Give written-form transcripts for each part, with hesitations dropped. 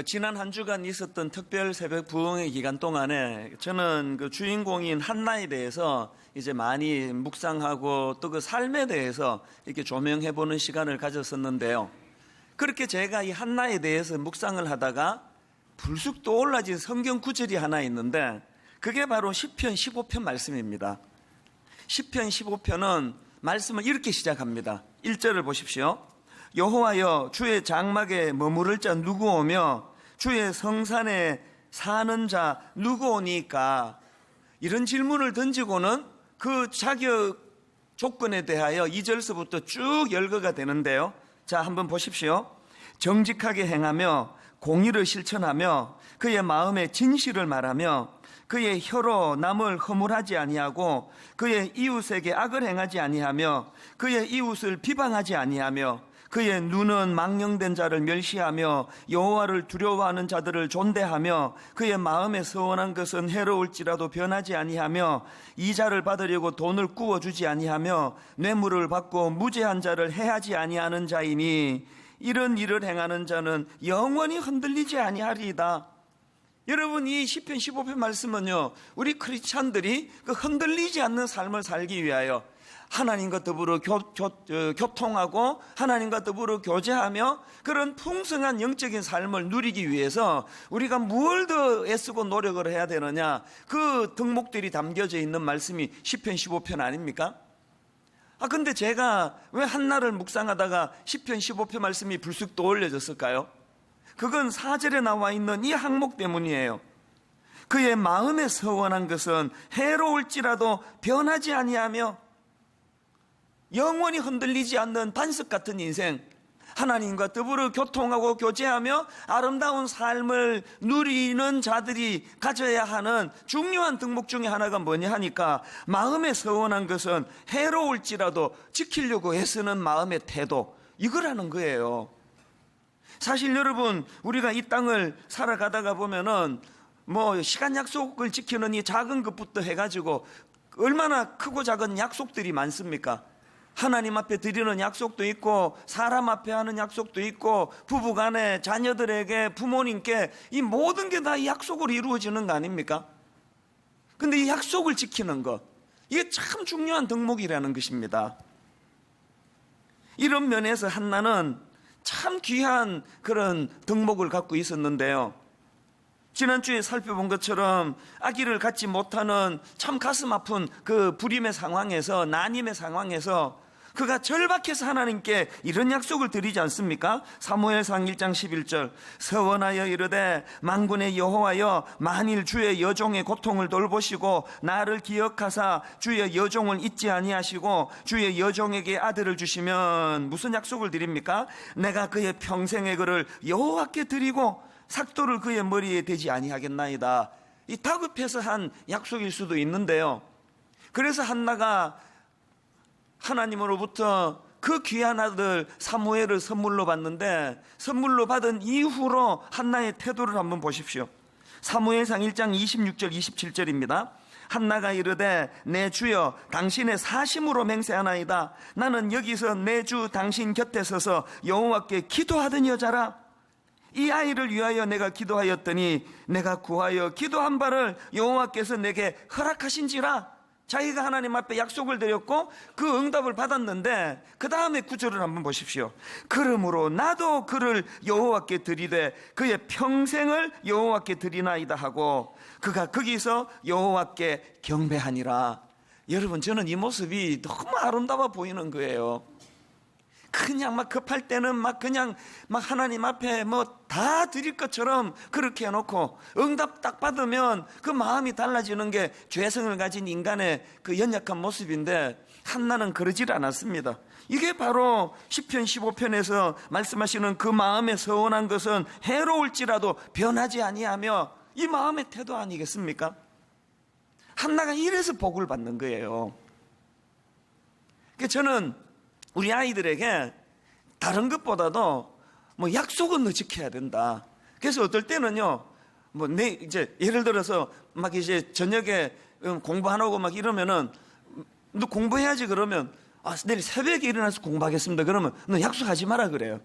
지난 한 주간 있었던 특별 새벽 부흥의 기간 동안에 저는 그 주인공인 한나에 대해서 이제 많이 묵상하고 또 그 삶에 대해서 이렇게 조명해보는 시간을 가졌었는데요. 그렇게 제가 이 한나에 대해서 묵상을 하다가 불쑥 떠올라진 성경 구절이 하나 있는데 그게 바로 시편 15편 말씀입니다. 시편 15편은 말씀을 이렇게 시작합니다. 1절을 보십시오. 여호와여, 주의 장막에 머무를 자 누구 오며 주의 성산에 사는 자 누구 오니까? 이런 질문을 던지고는 그 자격 조건에 대하여 2절서부터 쭉 열거가 되는데요. 자, 한번 보십시오. 정직하게 행하며 공의를 실천하며 그의 마음에 진실을 말하며 그의 혀로 남을 허물하지 아니하고 그의 이웃에게 악을 행하지 아니하며 그의 이웃을 비방하지 아니하며 그의 눈은 망령된 자를 멸시하며 여호와를 두려워하는 자들을 존대하며 그의 마음에 서원한 것은 해로울지라도 변하지 아니하며 이자를 받으려고 돈을 꾸어주지 아니하며 뇌물을 받고 무죄한 자를 해하지 아니하는 자이니 이런 일을 행하는 자는 영원히 흔들리지 아니하리이다. 여러분, 이 시편 15편 말씀은요, 우리 크리스찬들이 그 흔들리지 않는 삶을 살기 위하여 하나님과 더불어 교통하고 하나님과 더불어 교제하며 그런 풍성한 영적인 삶을 누리기 위해서 우리가 무엇을 더 애쓰고 노력을 해야 되느냐, 그 덕목들이 담겨져 있는 말씀이 시편 15편 아닙니까? 근데 제가 왜 한나를 묵상하다가 시편 15편 말씀이 불쑥 떠올려졌을까요? 그건 4절에 나와 있는 이 항목 때문이에요. 그의 마음에 서원한 것은 해로울지라도 변하지 아니하며 영원히 흔들리지 않는 반석 같은 인생, 하나님과 더불어 교통하고 교제하며 아름다운 삶을 누리는 자들이 가져야 하는 중요한 덕목 중에 하나가 뭐냐 하니까 마음에 서원한 것은 해로울지라도 지키려고 애쓰는 마음의 태도, 이거라는 거예요. 사실 여러분, 우리가 이 땅을 살아가다가 보면은 시간 약속을 지키는 이 작은 것부터 해가지고 얼마나 크고 작은 약속들이 많습니까? 하나님 앞에 드리는 약속도 있고 사람 앞에 하는 약속도 있고 부부간에 자녀들에게 부모님께 이 모든 게 다 약속으로 이루어지는 거 아닙니까? 근데 이 약속을 지키는 것, 이게 참 중요한 덕목이라는 것입니다. 이런 면에서 한나는 참 귀한 그런 덕목을 갖고 있었는데요. 지난주에 살펴본 것처럼 아기를 갖지 못하는 참 가슴 아픈 그 불임의 상황에서, 난임의 상황에서 그가 절박해서 하나님께 이런 약속을 드리지 않습니까? 사무엘상 1장 11절 서원하여 이르되 만군의 여호와여, 만일 주의 여종의 고통을 돌보시고 나를 기억하사 주의 여종을 잊지 아니하시고 주의 여종에게 아들을 주시면 무슨 약속을 드립니까? 내가 그의 평생의 그를 여호와께 드리고 삭도를 그의 머리에 대지 아니하겠나이다. 이 다급해서 한 약속일 수도 있는데요. 그래서 한나가 하나님으로부터 그 귀한 아들 사무엘을 선물로 받는데, 선물로 받은 이후로 한나의 태도를 한번 보십시오. 사무엘상 1장 26절 27절입니다. 한나가 이르되 내 주여, 당신의 사심으로 맹세하나이다. 나는 여기서 내 주 당신 곁에 서서 여호와께 기도하던 여자라. 이 아이를 위하여 내가 기도하였더니 내가 구하여 기도한 바를 여호와께서 내게 허락하신지라. 자기가 하나님 앞에 약속을 드렸고 그 응답을 받았는데 그 다음에 구절을 한번 보십시오. 그러므로 나도 그를 여호와께 드리되 그의 평생을 여호와께 드리나이다 하고 그가 거기서 여호와께 경배하니라. 여러분, 저는 이 모습이 너무 아름다워 보이는 거예요. 그냥 막 급할 때는 그냥 하나님 앞에 다 드릴 것처럼 그렇게 해놓고 응답 딱 받으면 그 마음이 달라지는 게 죄성을 가진 인간의 그 연약한 모습인데, 한나는 그러질 않았습니다. 이게 바로 시편 15편에서 말씀하시는 그 마음에 서원한 것은 해로울지라도 변하지 아니하며, 이 마음의 태도 아니겠습니까? 한나가 이래서 복을 받는 거예요. 저는 우리 아이들에게 다른 것보다도 약속은 너 지켜야 된다. 그래서 어떨 때는요, 이제 예를 들어서 이제 저녁에 공부 안 하고 이러면은 너 공부해야지 그러면 내일 새벽에 일어나서 공부하겠습니다. 그러면 너 약속하지 마라 그래요.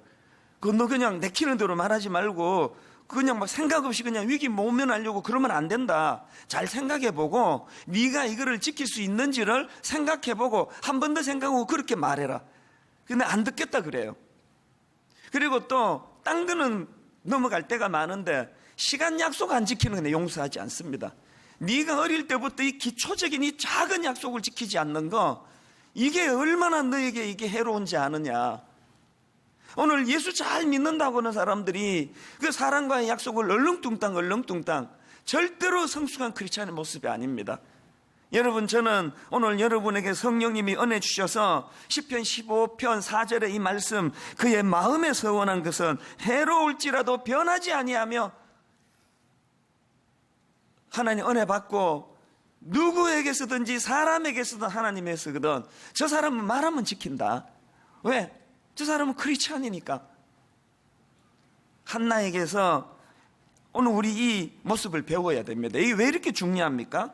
너 그냥 내키는 대로 말하지 말고 그냥 막 생각 없이 그냥 위기 모면하려고 그러면 안 된다. 잘 생각해보고 네가 이거를 지킬 수 있는지를 생각해보고 한 번 더 생각하고 그렇게 말해라. 근데 안 듣겠다 그래요. 그리고 또 딴 거는 넘어갈 때가 많은데 시간 약속 안 지키는 건 용서하지 않습니다. 네가 어릴 때부터 이 기초적인 이 작은 약속을 지키지 않는 거, 이게 얼마나 너에게 이게 해로운지 아느냐. 오늘 예수 잘 믿는다고 하는 사람들이 그 사람과의 약속을 얼렁뚱땅 절대로 성숙한 크리스찬의 모습이 아닙니다. 여러분, 저는 오늘 여러분에게 성령님이 은혜 주셔서 시편 15편 4절의 이 말씀, 그의 마음에 서원한 것은 해로울지라도 변하지 아니하며, 하나님 은혜 받고 누구에게서든지 사람에게서든 하나님에서거든 저 사람은 말하면 지킨다. 왜? 저 사람은 크리스찬이니까. 한나에게서 오늘 우리 이 모습을 배워야 됩니다. 이게 왜 이렇게 중요합니까?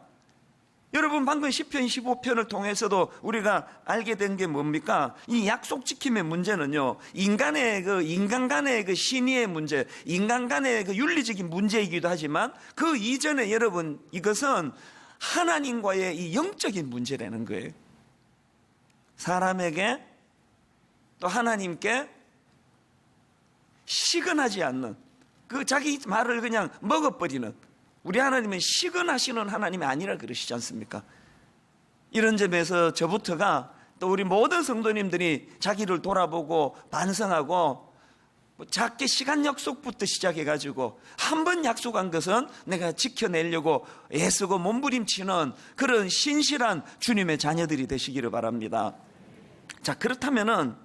여러분, 방금 시편 15편을 통해서도 우리가 알게 된 게 뭡니까? 이 약속 지킴의 문제는요, 인간 간의 그 신의의 문제, 인간 간의 그 윤리적인 문제이기도 하지만 그 이전에 여러분, 이것은 하나님과의 이 영적인 문제라는 거예요. 사람에게 또 하나님께 시근하지 않는, 그 자기 말을 그냥 먹어버리는, 우리 하나님은 시근하시는 하나님이 아니라 그러시지 않습니까? 이런 점에서 저부터가 또 우리 모든 성도님들이 자기를 돌아보고 반성하고, 작게 시간 약속부터 시작해가지고 한 번 약속한 것은 내가 지켜내려고 애쓰고 몸부림치는 그런 신실한 주님의 자녀들이 되시기를 바랍니다. 자, 그렇다면은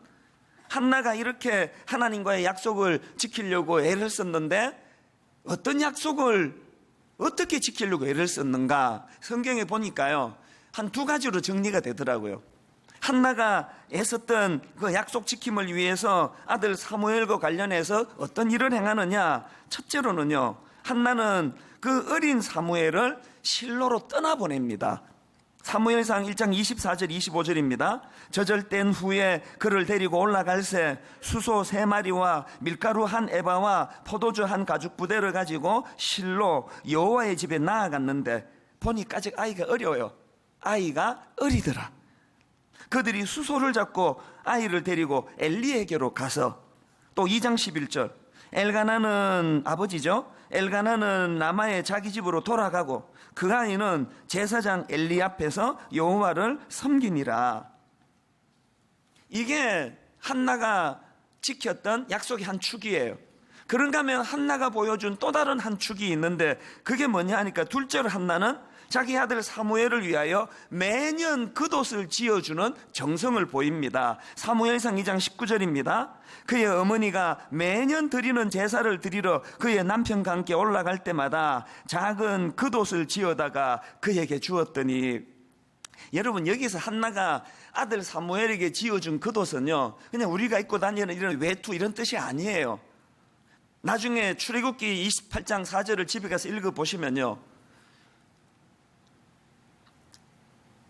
한나가 이렇게 하나님과의 약속을 지키려고 애를 썼는데 어떤 약속을 어떻게 지키려고 애를 썼는가? 성경에 보니까요, 한 두 가지로 정리가 되더라고요. 한나가 애썼던 그 약속 지킴을 위해서 아들 사무엘과 관련해서 어떤 일을 행하느냐? 첫째로는요, 한나는 그 어린 사무엘을 실로로 떠나보냅니다. 사무엘상 1장 24절 25절입니다. 저절된 후에 그를 데리고 올라갈새 수소 3마리와 밀가루 1에바와 포도주 1가죽부대를 가지고 실로 여호와의 집에 나아갔는데 보니까 아직 아이가 어려워요. 아이가 어리더라. 그들이 수소를 잡고 아이를 데리고 엘리에게로 가서, 또 2장 11절, 엘가나는 아버지죠. 엘가나는 라마의 자기 집으로 돌아가고 그 아이는 제사장 엘리 앞에서 여호와를 섬기니라. 이게 한나가 지켰던 약속의 한 축이에요. 그런가 하면 한나가 보여준 또 다른 한 축이 있는데 그게 뭐냐 하니까, 둘째로 한나는 자기 아들 사무엘을 위하여 매년 겉옷을 지어주는 정성을 보입니다. 사무엘상 2장 19절입니다. 그의 어머니가 매년 드리는 제사를 드리러 그의 남편과 함께 올라갈 때마다 작은 겉옷을 지어다가 그에게 주었더니, 여러분, 여기서 한나가 아들 사무엘에게 지어준 겉옷은요, 그냥 우리가 입고 다니는 이런 외투 이런 뜻이 아니에요. 나중에 출애굽기 28장 4절을 집에 가서 읽어보시면요,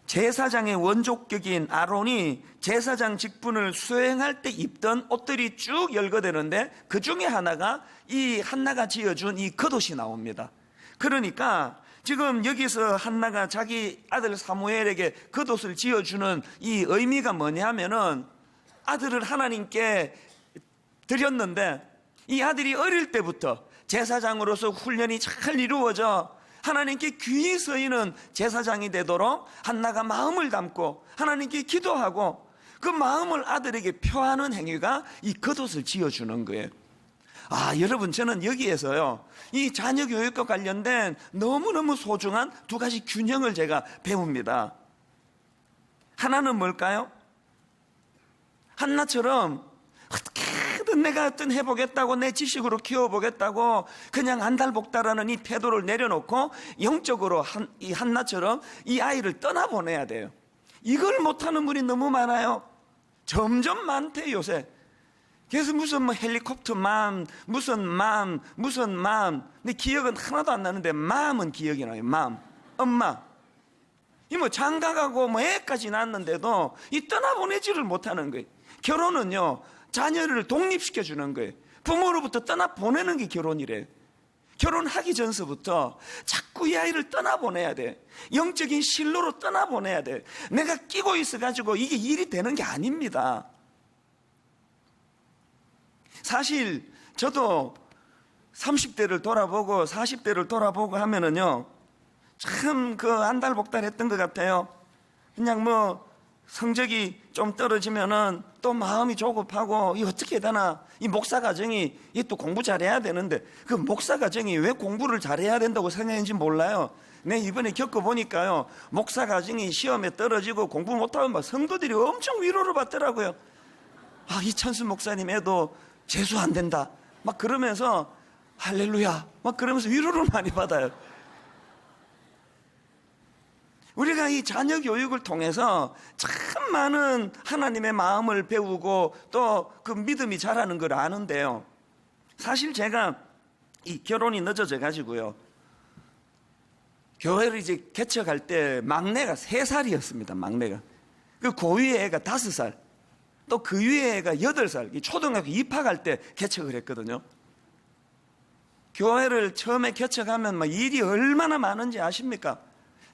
제사장의 원족격인 아론이 제사장 직분을 수행할 때 입던 옷들이 쭉 열거되는데 그 중에 하나가 이 한나가 지어준 이 겉옷이 나옵니다. 그러니까 지금 여기서 한나가 자기 아들 사무엘에게 겉옷을 지어주는 이 의미가 뭐냐면은, 아들을 하나님께 드렸는데 이 아들이 어릴 때부터 제사장으로서 훈련이 잘 이루어져 하나님께 귀히 서이는 제사장이 되도록 한나가 마음을 담고 하나님께 기도하고 그 마음을 아들에게 표하는 행위가 이 겉옷을 지어주는 거예요. 여러분, 저는 여기에서요, 이 자녀 교육과 관련된 너무너무 소중한 두 가지 균형을 제가 배웁니다. 하나는 뭘까요? 한나처럼 어떻게든 내가 어떤 해보겠다고, 내 지식으로 키워보겠다고 그냥 안달복달하는 이 태도를 내려놓고 영적으로 이 한나처럼 이 아이를 떠나보내야 돼요. 이걸 못하는 분이 너무 많아요. 점점 많대 요새. 그래서 무슨 헬리콥터 맘, 무슨 맘. 근데 기억은 하나도 안 나는데 마음은 기억이 나요. 마음, 엄마. 이 장가가고 애까지 낳았는데도 이 떠나보내지를 못하는 거예요. 결혼은요, 자녀를 독립시켜주는 거예요. 부모로부터 떠나보내는 게 결혼이래요. 결혼하기 전서부터 자꾸 이 아이를 떠나보내야 돼. 영적인 실로로 떠나보내야 돼. 내가 끼고 있어가지고 이게 일이 되는 게 아닙니다. 사실 저도 30대를 돌아보고 40대를 돌아보고 하면은요, 참 그 안달복달 했던 것 같아요. 그냥 뭐 성적이 좀 떨어지면은 또 마음이 조급하고, 이 어떻게 해야 되나, 이 목사 가정이 이 또 공부 잘해야 되는데 그 목사 가정이 왜 공부를 잘해야 된다고 생각했는지 몰라요. 내 이번에 겪어보니까요, 목사 가정이 시험에 떨어지고 공부 못하면 막 성도들이 엄청 위로를 받더라고요. 아, 이찬수 목사님 애도 재수 안 된다 막 그러면서 할렐루야 막 그러면서 위로를 많이 받아요. 우리가 이 자녀 교육을 통해서 참 많은 하나님의 마음을 배우고 또 그 믿음이 자라는 걸 아는데요, 사실 제가 이 결혼이 늦어져 가지고요, 교회를 이제 개척할 때 막내가 3살이었습니다. 막내가. 그 고위의 애가 5살, 또 그 위에 애가 8살, 이 초등학교 입학할 때 개척을 했거든요. 교회를 처음에 개척하면 막 일이 얼마나 많은지 아십니까?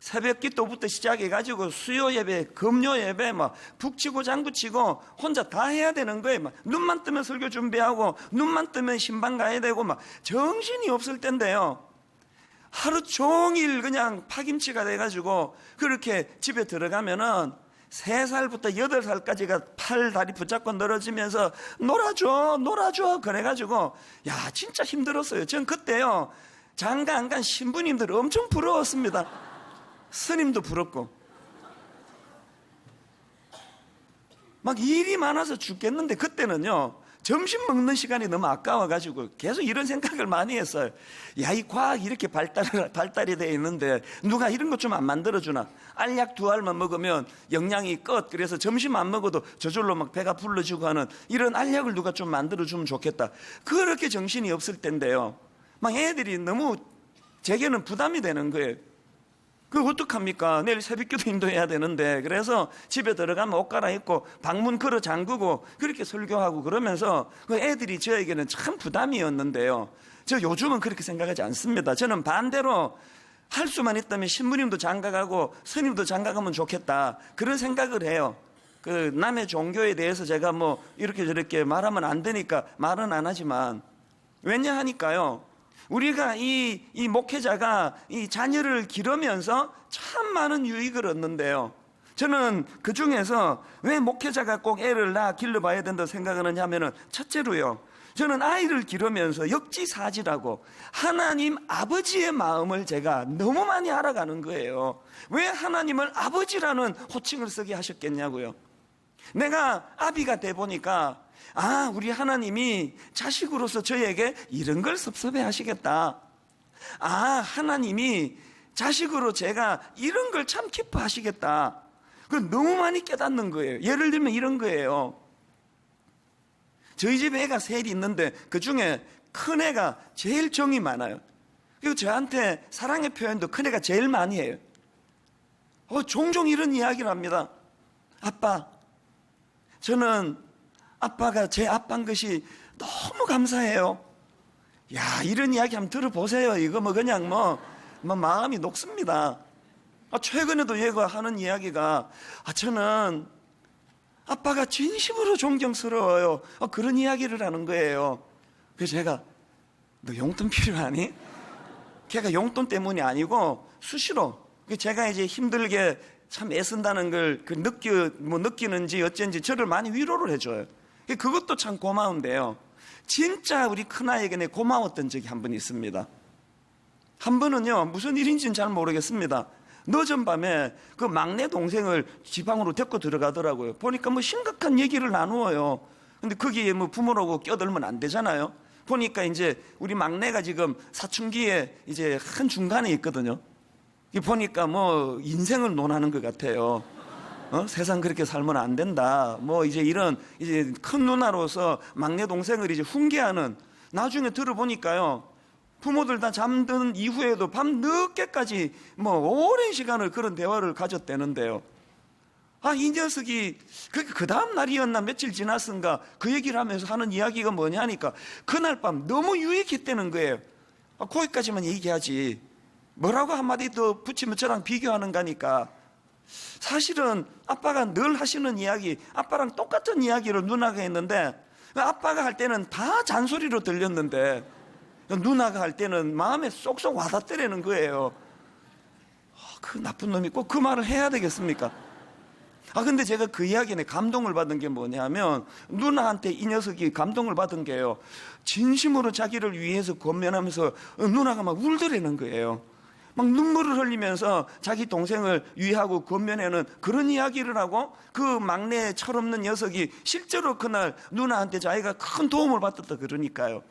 새벽 기도부터 시작해가지고 수요 예배, 금요 예배, 막 북치고 장구치고 혼자 다 해야 되는 거예요. 막 눈만 뜨면 설교 준비하고, 눈만 뜨면 신방 가야 되고, 막 정신이 없을 텐데요, 하루 종일 그냥 파김치가 돼가지고 그렇게 집에 들어가면은 3살부터 8살까지가 팔 다리 붙잡고 늘어지면서 놀아줘 놀아줘 그래가지고, 야 진짜 힘들었어요. 전 그때요, 장가 안 간 신부님들 엄청 부러웠습니다. 스님도 부럽고, 막 일이 많아서 죽겠는데 그때는요, 점심 먹는 시간이 너무 아까워가지고 계속 이런 생각을 많이 했어요. 야, 이 과학이 이렇게 발달이 되어 있는데 누가 이런 것 좀 안 만들어주나? 알약 2알만 먹으면 영양이 끝, 그래서 점심 안 먹어도 저절로 막 배가 불러지고 하는 이런 알약을 누가 좀 만들어주면 좋겠다. 그렇게 정신이 없을 텐데요, 막 애들이 너무 제게는 부담이 되는 거예요. 그거 어떡합니까? 내일 새벽기도 인도해야 되는데. 그래서 집에 들어가면 옷 갈아입고 방문 걸어 잠그고 그렇게 설교하고 그러면서 그 애들이 저에게는 참 부담이었는데요, 저 요즘은 그렇게 생각하지 않습니다. 저는 반대로 할 수만 있다면 신부님도 장가가고 스님도 장가가면 좋겠다, 그런 생각을 해요. 그 남의 종교에 대해서 제가 뭐 이렇게 저렇게 말하면 안 되니까 말은 안 하지만, 왜냐 하니까요, 우리가 이 목회자가 이 자녀를 기르면서 참 많은 유익을 얻는데요, 저는 그 중에서 왜 목회자가 꼭 애를 낳아 길러봐야 된다고 생각하느냐 하면은, 첫째로요, 저는 아이를 기르면서 역지사지라고 하나님 아버지의 마음을 제가 너무 많이 알아가는 거예요. 왜 하나님을 아버지라는 호칭을 쓰게 하셨겠냐고요. 내가 아비가 돼 보니까, 아, 우리 하나님이 자식으로서 저에게 이런 걸 섭섭해 하시겠다. 아, 하나님이 자식으로 제가 이런 걸 참 기뻐하시겠다. 그걸 너무 많이 깨닫는 거예요. 예를 들면 이런 거예요. 저희 집에 애가 셋이 있는데 그 중에 큰 애가 제일 정이 많아요. 그리고 저한테 사랑의 표현도 큰 애가 제일 많이 해요. 종종 이런 이야기를 합니다. 아빠, 저는 아빠가 제 아빠인 것이 너무 감사해요. 야, 이런 이야기 한번 들어보세요. 이거 뭐 그냥 뭐 마음이 녹습니다. 최근에도 얘가 하는 이야기가, 저는 아빠가 진심으로 존경스러워요. 그런 이야기를 하는 거예요. 그래서 제가, 너 용돈 필요하니? 걔가 용돈 때문이 아니고 수시로 제가 이제 힘들게 참 애쓴다는 걸 느끼는지 어쩐지 저를 많이 위로를 해줘요. 그것도 참 고마운데요, 진짜 우리 큰아이에게 내 고마웠던 적이 한 번 있습니다. 한 번은요, 무슨 일인지는 잘 모르겠습니다. 늦은 밤에 그 막내 동생을 지방으로 데리고 들어가더라고요. 보니까 뭐 심각한 얘기를 나누어요. 근데 거기에 뭐 부모라고 껴들면 안 되잖아요. 보니까 이제 우리 막내가 지금 사춘기에 이제 한 중간에 있거든요. 보니까 뭐 인생을 논하는 것 같아요. 세상 그렇게 살면 안 된다. 뭐 이제 이런 이제 큰 누나로서 막내 동생을 이제 훈계하는, 나중에 들어보니까요, 부모들 다 잠든 이후에도 밤 늦게까지 뭐 오랜 시간을 그런 대화를 가졌대는데요. 이 녀석이 그 다음 날이었나 며칠 지났은가 그 얘기를 하면서 하는 이야기가 뭐냐 하니까, 그날 밤 너무 유익했다는 거예요. 거기까지만 얘기하지 뭐라고 한마디 더 붙이면 저랑 비교하는 거니까. 사실은 아빠가 늘 하시는 이야기, 아빠랑 똑같은 이야기를 누나가 했는데 아빠가 할 때는 다 잔소리로 들렸는데 누나가 할 때는 마음에 쏙쏙 와닿더라는 거예요. 그 나쁜 놈이 꼭 그 말을 해야 되겠습니까? 근데 제가 그 이야기에 감동을 받은 게 뭐냐면, 누나한테 이 녀석이 감동을 받은 게요, 진심으로 자기를 위해서 권면하면서 누나가 막 울더라는 거예요. 막 눈물을 흘리면서 자기 동생을 위하고 권면하는 그런 이야기를 하고, 그 막내 철없는 녀석이 실제로 그날 누나한테 자기가 큰 도움을 받았다 그러니까요.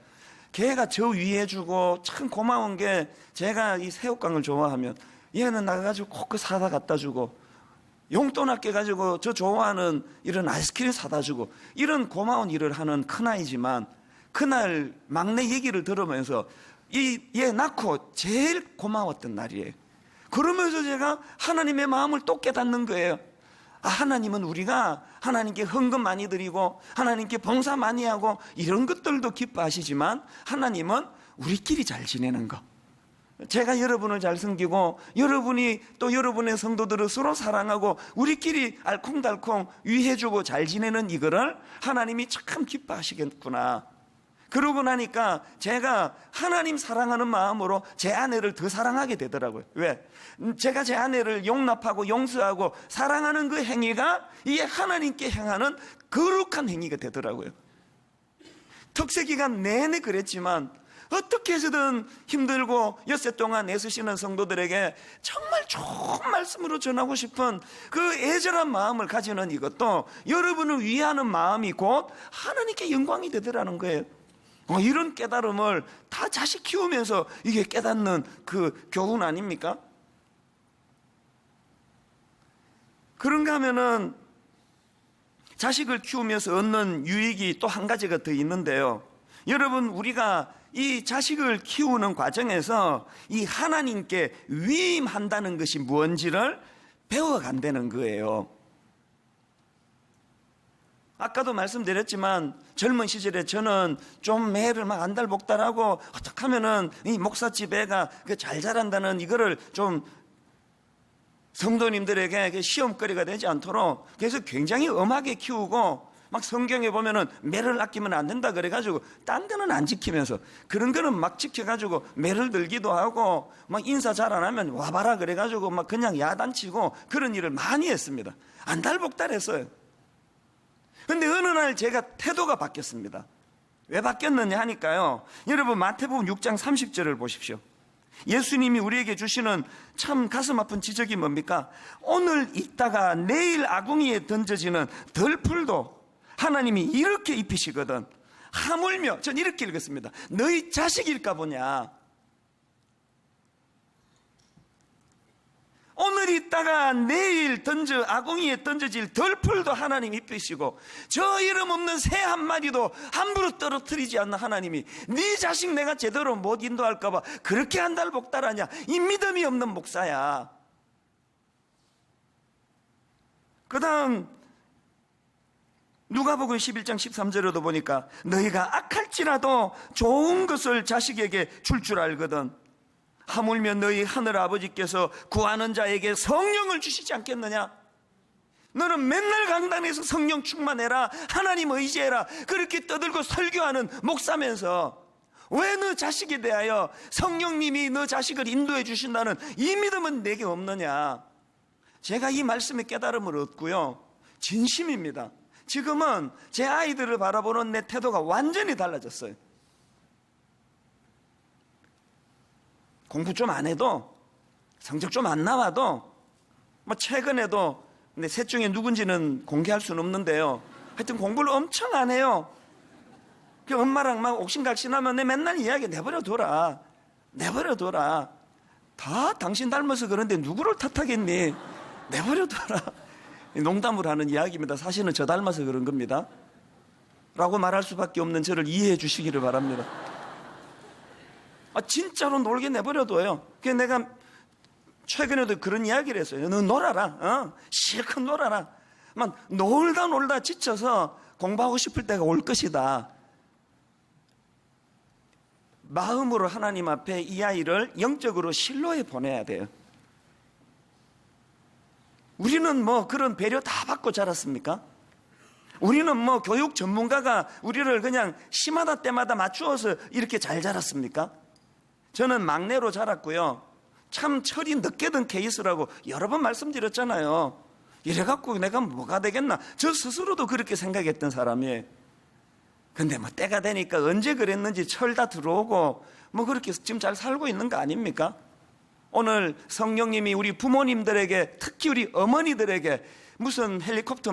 걔가 저 위해주고 참 고마운 게, 제가 이 새우깡을 좋아하면 얘는 나가가지고 꼭 그 사다 갖다 주고, 용돈 아껴가지고 저 좋아하는 이런 아이스크림 사다 주고, 이런 고마운 일을 하는 큰아이지만 그날 막내 얘기를 들으면서 얘 낳고 제일 고마웠던 날이에요. 그러면서 제가 하나님의 마음을 또 깨닫는 거예요. 하나님은 우리가 하나님께 헌금 많이 드리고 하나님께 봉사 많이 하고 이런 것들도 기뻐하시지만, 하나님은 우리끼리 잘 지내는 거, 제가 여러분을 잘 섬기고 여러분이 또 여러분의 성도들을 서로 사랑하고 우리끼리 알콩달콩 위해주고 잘 지내는 이거를 하나님이 참 기뻐하시겠구나. 그러고 나니까 제가 하나님 사랑하는 마음으로 제 아내를 더 사랑하게 되더라고요. 왜? 제가 제 아내를 용납하고 용서하고 사랑하는 그 행위가 이게 하나님께 행하는 거룩한 행위가 되더라고요. 특세기간 내내 그랬지만 어떻게 해서든 힘들고 엿새 동안 애쓰시는 성도들에게 정말 좋은 말씀으로 전하고 싶은 그 애절한 마음을 가지는 이것도 여러분을 위하는 마음이 곧 하나님께 영광이 되더라는 거예요. 이런 깨달음을 다 자식 키우면서 이게 깨닫는 그 교훈 아닙니까? 그런가 하면은 자식을 키우면서 얻는 유익이 또 한 가지가 더 있는데요. 여러분, 우리가 이 자식을 키우는 과정에서 이 하나님께 위임한다는 것이 뭔지를 배워간다는 거예요. 아까도 말씀드렸지만 젊은 시절에 저는 좀 매를 막 안달복달하고 어떻게 하면은 이 목사집 애가 잘 자란다는 이거를 좀 성도님들에게 시험거리가 되지 않도록 그래서 굉장히 엄하게 키우고, 막 성경에 보면은 매를 아끼면 안 된다 그래가지고 딴 거는 안 지키면서 그런 거는 막 지켜가지고 매를 들기도 하고, 막 인사 잘 안 하면 와봐라 그래가지고 막 그냥 야단치고 그런 일을 많이 했습니다. 안달복달했어요. 근데 어느 날 제가 태도가 바뀌었습니다. 왜 바뀌었느냐 하니까요, 여러분 마태복음 6장 30절을 보십시오. 예수님이 우리에게 주시는 참 가슴 아픈 지적이 뭡니까? 오늘 있다가 내일 아궁이에 던져지는 덜풀도 하나님이 이렇게 입히시거든. 하물며, 전 이렇게 읽었습니다. 너희 자식일까 보냐. 오늘 있다가 내일 아궁이에 던져질 덜풀도 하나님 입히시고, 저 이름 없는 새 한 마리도 함부로 떨어뜨리지 않는 하나님이 네 자식 내가 제대로 못 인도할까봐 그렇게 안달복달하냐. 이 믿음이 없는 목사야. 그 다음 누가복음 11장 13절에도 보니까 너희가 악할지라도 좋은 것을 자식에게 줄 알거든 하물며 너희 하늘 아버지께서 구하는 자에게 성령을 주시지 않겠느냐. 너는 맨날 강단에서 성령 충만해라, 하나님 의지해라, 그렇게 떠들고 설교하는 목사면서 왜 너 자식에 대하여 성령님이 너 자식을 인도해 주신다는 이 믿음은 내게 없느냐. 제가 이 말씀의 깨달음을 얻고요, 진심입니다. 지금은 제 아이들을 바라보는 내 태도가 완전히 달라졌어요. 공부 좀 안 해도, 성적 좀 안 나와도, 뭐 최근에도, 근데 셋 중에 누군지는 공개할 수는 없는데요, 하여튼 공부를 엄청 안 해요. 그 엄마랑 막 옥신각신하면 내 맨날 이야기 내버려둬라. 다 당신 닮아서 그런데 누구를 탓하겠니? 내버려둬라. 농담을 하는 이야기입니다. 사실은 저 닮아서 그런 겁니다 라고 말할 수밖에 없는 저를 이해해 주시기를 바랍니다. 진짜로 놀게 내버려둬요. 그래서 내가 최근에도 그런 이야기를 했어요. 너 놀아라. 실컷 놀아라. 막 놀다 지쳐서 공부하고 싶을 때가 올 것이다. 마음으로 하나님 앞에 이 아이를 영적으로 실로에 보내야 돼요. 우리는 뭐 그런 배려 다 받고 자랐습니까? 우리는 뭐 교육 전문가가 우리를 그냥 시마다 때마다 맞추어서 이렇게 잘 자랐습니까? 저는 막내로 자랐고요. 참 철이 늦게 든 케이스라고 여러 번 말씀드렸잖아요. 이래갖고 내가 뭐가 되겠나? 저 스스로도 그렇게 생각했던 사람이에요. 근데 뭐 때가 되니까 언제 그랬는지 철 다 들어오고 뭐 그렇게 지금 잘 살고 있는 거 아닙니까? 오늘 성령님이 우리 부모님들에게, 특히 우리 어머니들에게 무슨 헬리콥터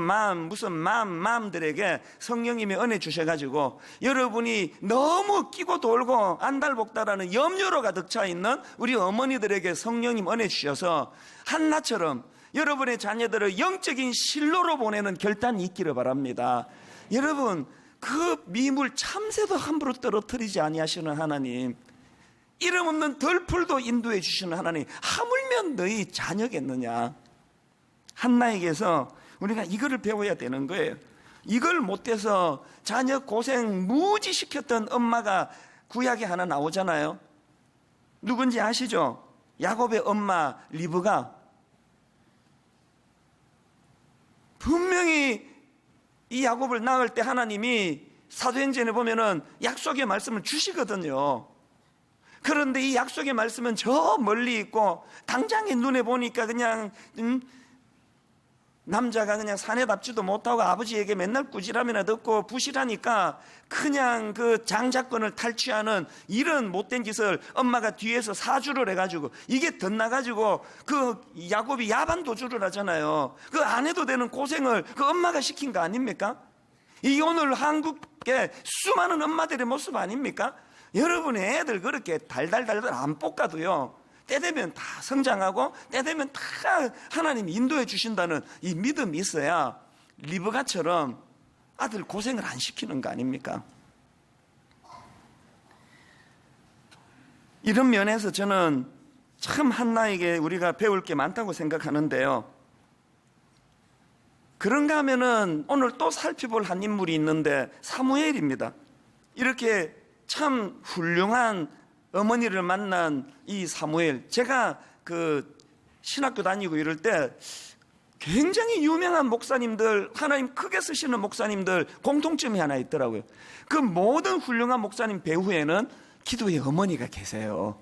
무슨 맘들에게 성령님이 은혜 주셔가지고 여러분이 너무 끼고 돌고 안달복달하는 염려로 가득 차 있는 우리 어머니들에게 성령님 은혜 주셔서 한나처럼 여러분의 자녀들을 영적인 실로로 보내는 결단이 있기를 바랍니다. 여러분, 그 미물 참새도 함부로 떨어뜨리지 아니하시는 하나님, 이름 없는 덜풀도 인도해 주시는 하나님, 하물며 너희 자녀겠느냐? 한나에게서 우리가 이거를 배워야 되는 거예요. 이걸 못해서 자녀 고생 무지 시켰던 엄마가 구약에 하나 나오잖아요. 누군지 아시죠? 야곱의 엄마 리브가 분명히 이 야곱을 낳을 때 하나님이 사도행전에 보면은 약속의 말씀을 주시거든요. 그런데 이 약속의 말씀은 저 멀리 있고 당장에 눈에 보니까 그냥 남자가 그냥 사내답지도 못하고 아버지에게 맨날 꾸지람이나 듣고 부실하니까 그냥 그 장자권을 탈취하는 이런 못된 짓을 엄마가 뒤에서 사주를 해가지고 이게 덧나가지고 그 야곱이 야반 도주를 하잖아요. 그 안 해도 되는 고생을 그 엄마가 시킨 거 아닙니까? 이게 오늘 한국의 수많은 엄마들의 모습 아닙니까? 여러분의 애들 그렇게 달달달달 안 볶아도요, 때 되면 다 성장하고 때 되면 다 하나님이 인도해 주신다는 이 믿음이 있어야 리브가처럼 아들 고생을 안 시키는 거 아닙니까? 이런 면에서 저는 참 한나에게 우리가 배울 게 많다고 생각하는데요. 그런가 하면은 오늘 또 살펴볼 한 인물이 있는데 사무엘입니다. 이렇게 참 훌륭한 어머니를 만난 이 사무엘, 제가 그 신학교 다니고 이럴 때 굉장히 유명한 목사님들, 하나님 크게 쓰시는 목사님들 공통점이 하나 있더라고요. 그 모든 훌륭한 목사님 배후에는 기도의 어머니가 계세요.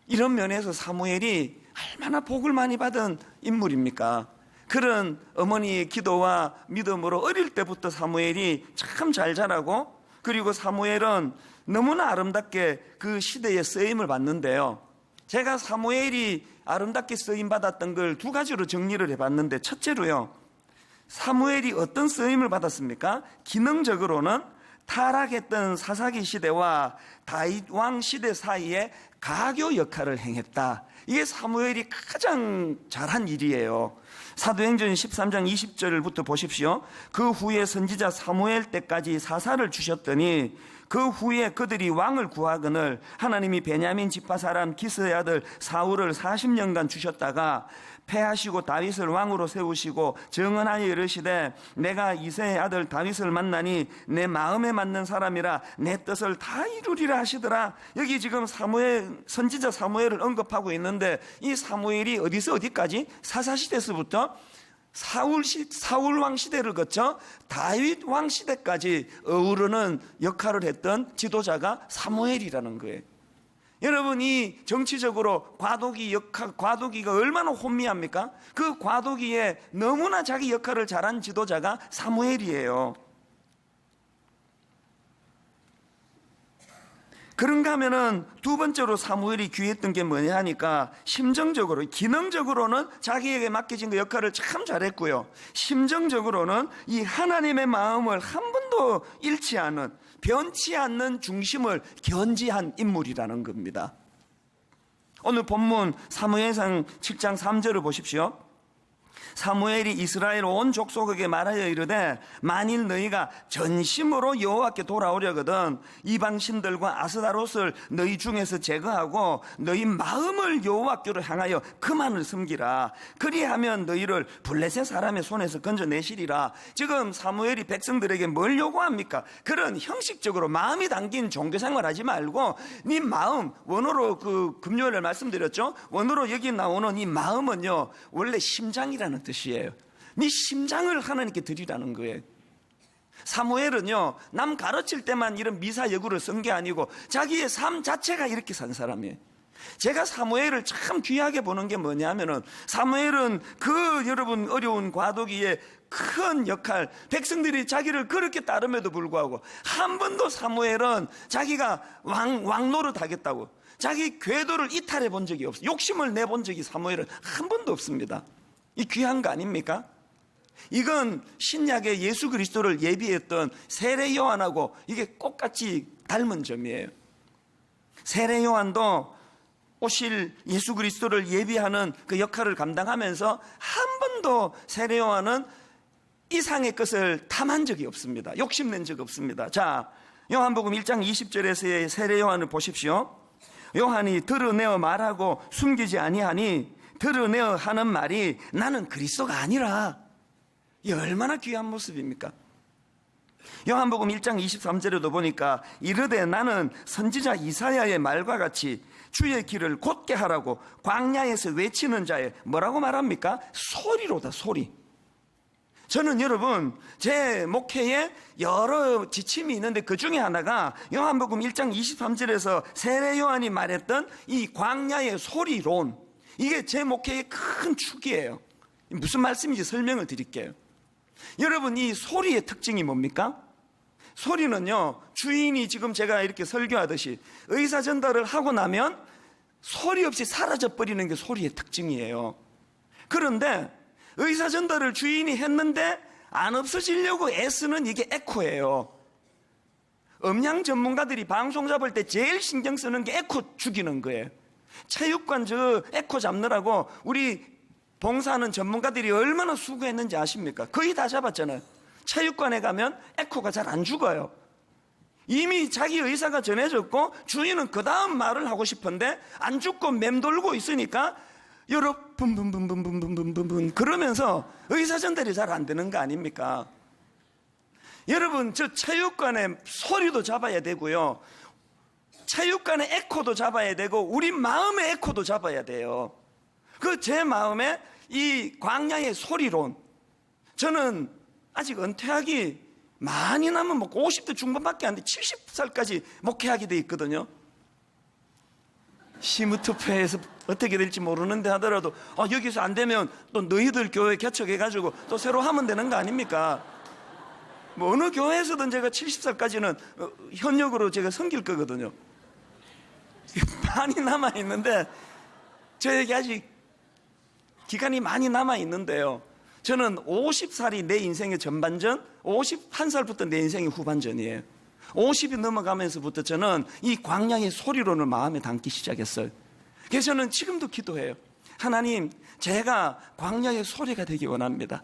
이런 면에서 사무엘이 얼마나 복을 많이 받은 인물입니까? 그런 어머니의 기도와 믿음으로 어릴 때부터 사무엘이 참 잘 자라고, 그리고 사무엘은 너무나 아름답게 그 시대에 쓰임을 받는데요. 제가 사무엘이 아름답게 쓰임 받았던 걸 두 가지로 정리를 해봤는데, 첫째로요, 사무엘이 어떤 쓰임을 받았습니까? 기능적으로는 타락했던 사사기 시대와 다윗 왕 시대 사이에 가교 역할을 행했다. 이게 사무엘이 가장 잘한 일이에요. 사도행전 13장 20절부터 보십시오. 그 후에 선지자 사무엘 때까지 사사를 주셨더니 그 후에 그들이 왕을 구하거늘 하나님이 베냐민 지파 사람 기스의 아들 사울을 40년간 주셨다가 패하시고 다윗을 왕으로 세우시고 정언하여 이르시되 내가 이새의 아들 다윗을 만나니 내 마음에 맞는 사람이라 내 뜻을 다 이루리라 하시더라. 여기 지금 사무엘, 선지자 사무엘을 언급하고 있는데, 이 사무엘이 어디서 어디까지? 사사시대에서부터 사울 왕 시대를 거쳐 다윗 왕 시대까지 어우르는 역할을 했던 지도자가 사무엘이라는 거예요. 여러분, 이 정치적으로 과도기가 얼마나 혼미합니까? 그 과도기에 너무나 자기 역할을 잘한 지도자가 사무엘이에요. 그런가 하면은 두 번째로 사무엘이 귀했던 게 뭐냐 하니까, 심정적으로, 기능적으로는 자기에게 맡겨진 그 역할을 참 잘했고요, 심정적으로는 이 하나님의 마음을 한 번도 잃지 않은, 변치 않는 중심을 견지한 인물이라는 겁니다. 오늘 본문 사무엘상 7장 3절을 보십시오. 사무엘이 이스라엘 온 족속에게 말하여 이르되 만일 너희가 전심으로 여호와께 돌아오려거든 이방 신들과 아스다롯을 너희 중에서 제거하고 너희 마음을 여호와께로 향하여 그만을 섬기라. 그리하면 너희를 블레셋 사람의 손에서 건져내시리라. 지금 사무엘이 백성들에게 뭘 요구합니까? 그런 형식적으로 마음이 담긴 종교생활하지 말고 네 마음, 원어로 금요일에 말씀드렸죠. 원어로 여기 나오는 이 마음은요 원래 심장이라는 뜻이에요. 네 심장을 하나님께 드리라는 거예요. 사무엘은요 남 가르칠 때만 이런 미사여구를 쓴 게 아니고 자기의 삶 자체가 이렇게 산 사람이에요. 제가 사무엘을 참 귀하게 보는 게 뭐냐면은 사무엘은 여러분 어려운 과도기에 큰 역할, 백성들이 자기를 그렇게 따름에도 불구하고 한 번도 사무엘은 자기가 왕 노릇하겠다고 자기 궤도를 이탈해 본 적이 없어요. 욕심을 내본 적이 사무엘은 한 번도 없습니다. 이 귀한 거 아닙니까? 이건 신약의 예수 그리스도를 예비했던 세례 요한하고 이게 똑같이 닮은 점이에요. 세례 요한도 오실 예수 그리스도를 예비하는 그 역할을 감당하면서 한 번도 세례 요한은 이상의 것을 탐한 적이 없습니다. 욕심낸 적 없습니다. 자, 요한복음 1장 20절에서의 세례 요한을 보십시오. 요한이 드러내어 말하고 숨기지 아니하니 드러내어 하는 말이 나는 그리스도가 아니라. 이 얼마나 귀한 모습입니까? 요한복음 1장 23절에도 보니까 이르되 나는 선지자 이사야의 말과 같이 주의 길을 곧게 하라고 광야에서 외치는 자의 뭐라고 말합니까? 소리로다, 소리. 저는 여러분 제 목회에 여러 지침이 있는데 그 중에 하나가 요한복음 1장 23절에서 세례 요한이 말했던 이 광야의 소리론, 이게 제 목회의 큰 축이에요. 무슨 말씀인지 설명을 드릴게요. 여러분 이 소리의 특징이 뭡니까? 소리는요 주인이 지금 제가 이렇게 설교하듯이 의사 전달을 하고 나면 소리 없이 사라져 버리는 게 소리의 특징이에요. 그런데 의사 전달을 주인이 했는데 안 없어지려고 애쓰는 이게 에코예요. 음향 전문가들이 방송 잡을 때 제일 신경 쓰는 게 에코 죽이는 거예요. 체육관 저 에코 잡느라고 우리 봉사하는 전문가들이 얼마나 수고했는지 아십니까? 거의 다 잡았잖아요. 체육관에 가면 에코가 잘 안 죽어요. 이미 자기 의사가 전해졌고 주인은 그 다음 말을 하고 싶은데 안 죽고 맴돌고 있으니까 여러 붐붐붐붐붐붐붐붐 그러면서 의사 전달이 잘 안 되는 거 아닙니까? 여러분 저 체육관의 소리도 잡아야 되고요, 체육관의 에코도 잡아야 되고 우리 마음의 에코도 잡아야 돼요. 그 제 마음에 이 광야의 소리론, 저는 아직 은퇴하기 많이 남은 50대 중반밖에 안 돼 70살까지 목회하게 돼 있거든요. 시무투표에서 어떻게 될지 모르는데 하더라도 여기서 안 되면 또 너희들 교회 개척해가지고 또 새로 하면 되는 거 아닙니까? 뭐 어느 교회에서든 제가 70살까지는 현역으로 제가 섬길 거거든요. 많이 남아있는데 저에게 아직 기간이 많이 남아있는데요, 저는 50살이 내 인생의 전반전, 51살부터 내 인생의 후반전이에요. 50이 넘어가면서부터 저는 이 광야의 소리론을 마음에 담기 시작했어요. 그래서 저는 지금도 기도해요. 하나님, 제가 광야의 소리가 되기 원합니다.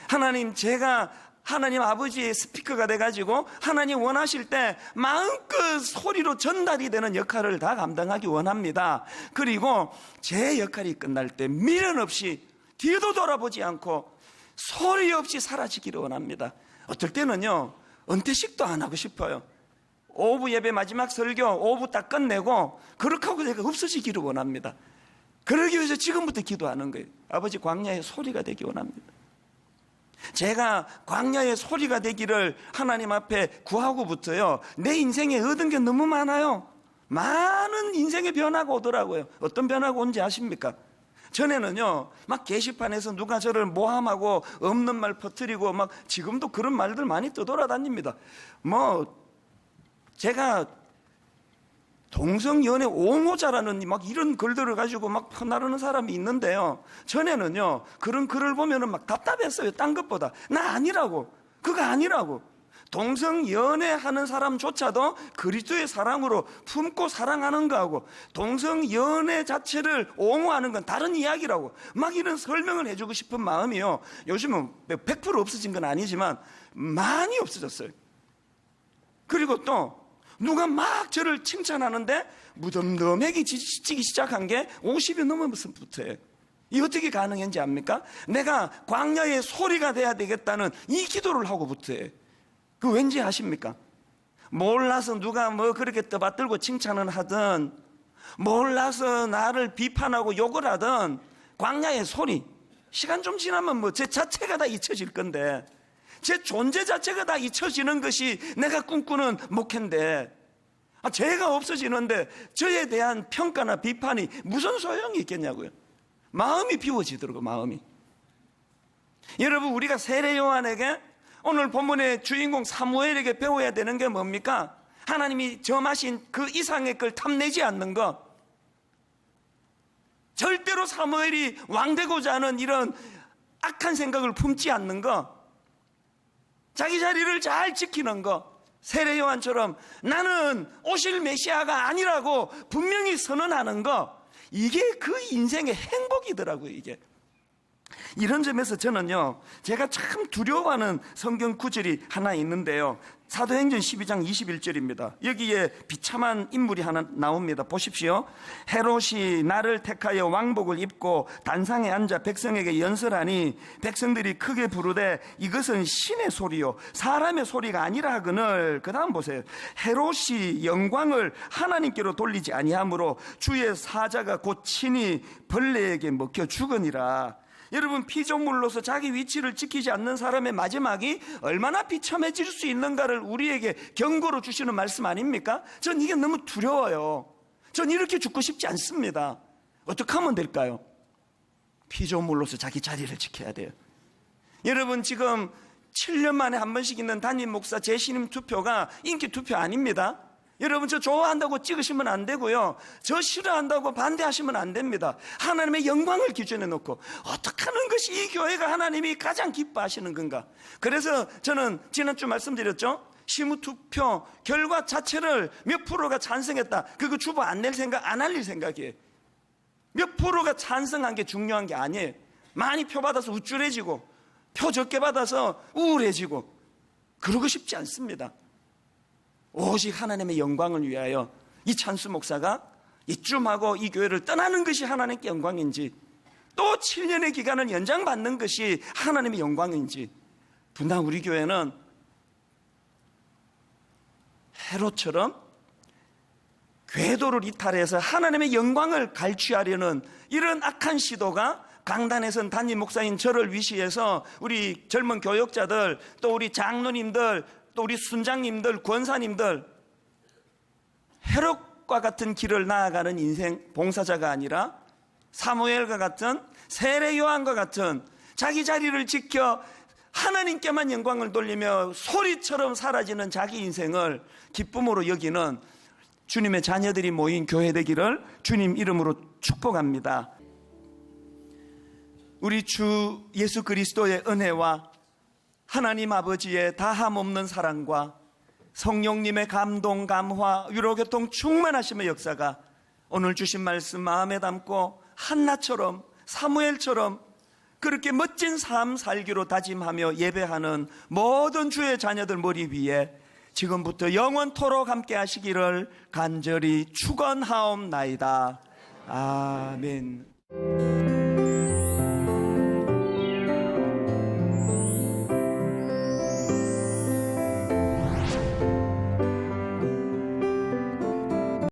하나님, 제가 하나님 아버지의 스피커가 돼가지고 하나님 원하실 때 마음껏 소리로 전달이 되는 역할을 다 감당하기 원합니다. 그리고 제 역할이 끝날 때 미련 없이 뒤도 돌아보지 않고 소리 없이 사라지기를 원합니다. 어떨 때는요 은퇴식도 안 하고 싶어요. 오후 예배 마지막 설교 오후 딱 끝내고 그렇게 하고 제가 없어지기를 원합니다. 그러기 위해서 지금부터 기도하는 거예요. 아버지, 광야의 소리가 되기 원합니다. 제가 광야의 소리가 되기를 하나님 앞에 구하고부터요 내 인생에 얻은 게 너무 많아요. 많은 인생의 변화가 오더라고요. 어떤 변화가 온지 아십니까? 전에는요 막 게시판에서 누가 저를 모함하고 없는 말 퍼뜨리고 막, 지금도 그런 말들 많이 떠돌아다닙니다. 제가 동성연애 옹호자라는 막 이런 글들을 가지고 막 퍼나르는 사람이 있는데요, 전에는요 그런 글을 보면은 막 답답했어요. 딴 것보다 나 아니라고, 그거 아니라고. 동성 연애하는 사람조차도 그리스도의 사랑으로 품고 사랑하는 거하고 동성 연애 자체를 옹호하는 건 다른 이야기라고 막 이런 설명을 해주고 싶은 마음이요. 요즘은 100% 없어진 건 아니지만 많이 없어졌어요. 그리고 또 누가 막 저를 칭찬하는데 무덤덤하게 지치기 시작한 게 50이 넘어서부터예요. 이 어떻게 가능한지 압니까? 내가 광야의 소리가 돼야 되겠다는 이 기도를 하고부터예요. 그 왠지 아십니까? 몰라서 누가 뭐 그렇게 떠받들고 칭찬을 하든 몰라서 나를 비판하고 욕을 하든 광야의 소리, 시간 좀 지나면 뭐 제 자체가 다 잊혀질 건데, 제 존재 자체가 다 잊혀지는 것이 내가 꿈꾸는 목회인데, 죄가 없어지는데 저에 대한 평가나 비판이 무슨 소용이 있겠냐고요. 마음이 비워지더라고요. 마음이. 여러분, 우리가 세례 요한에게, 오늘 본문의 주인공 사무엘에게 배워야 되는 게 뭡니까? 하나님이 점하신 그 이상의 걸 탐내지 않는 것. 절대로 사무엘이 왕되고자 하는 이런 악한 생각을 품지 않는 것. 자기 자리를 잘 지키는 것. 세례 요한처럼 나는 오실 메시아가 아니라고 분명히 선언하는 것. 이게 그 인생의 행복이더라고요. 이게. 이런 점에서 저는요, 제가 참 두려워하는 성경 구절이 하나 있는데요, 사도행전 12장 21절입니다. 여기에 비참한 인물이 하나 나옵니다. 보십시오. 헤롯이 나를 택하여 왕복을 입고 단상에 앉아 백성에게 연설하니 백성들이 크게 부르되 이것은 신의 소리요 사람의 소리가 아니라 하거늘. 그 다음 보세요. 헤롯이 영광을 하나님께로 돌리지 아니하므로 주의 사자가 곧 친히 벌레에게 먹혀 죽으니라. 여러분, 피조물로서 자기 위치를 지키지 않는 사람의 마지막이 얼마나 비참해질 수 있는가를 우리에게 경고로 주시는 말씀 아닙니까? 전 이게 너무 두려워요. 전 이렇게 죽고 싶지 않습니다. 어떻게 하면 될까요? 피조물로서 자기 자리를 지켜야 돼요. 여러분, 지금 7년 만에 한 번씩 있는 담임 목사 재신임 투표가 인기 투표 아닙니다. 여러분, 저 좋아한다고 찍으시면 안 되고요, 저 싫어한다고 반대하시면 안 됩니다. 하나님의 영광을 기준에 놓고 어떻게 하는 것이 이 교회가 하나님이 가장 기뻐하시는 건가. 그래서 저는 지난주 말씀드렸죠, 시무투표 결과 자체를 몇 프로가 찬성했다, 그거 주보 안 낼 생각, 안 알릴 생각이에요. 몇 프로가 찬성한 게 중요한 게 아니에요. 많이 표 받아서 우쭐해지고 표 적게 받아서 우울해지고 그러고 싶지 않습니다. 오직 하나님의 영광을 위하여 이 찬수 목사가 이쯤하고 이 교회를 떠나는 것이 하나님께 영광인지, 또 7년의 기간을 연장받는 것이 하나님의 영광인지, 분당 우리 교회는 헤롯처럼 궤도를 이탈해서 하나님의 영광을 갈취하려는 이런 악한 시도가 강단에 선 담임 목사인 저를 위시해서 우리 젊은 교역자들, 또 우리 장로님들, 또 우리 순장님들, 권사님들, 헤롯과 같은 길을 나아가는 인생 봉사자가 아니라 사무엘과 같은, 세례 요한과 같은 자기 자리를 지켜 하나님께만 영광을 돌리며 소리처럼 사라지는 자기 인생을 기쁨으로 여기는 주님의 자녀들이 모인 교회 되기를 주님 이름으로 축복합니다. 우리 주 예수 그리스도의 은혜와 하나님 아버지의 다함없는 사랑과 성령님의 감동, 감화, 위로교통 충만하심의 역사가 오늘 주신 말씀 마음에 담고 한나처럼, 사무엘처럼 그렇게 멋진 삶 살기로 다짐하며 예배하는 모든 주의 자녀들 머리 위에 지금부터 영원토록 함께 하시기를 간절히 축원하옵나이다. 아멘.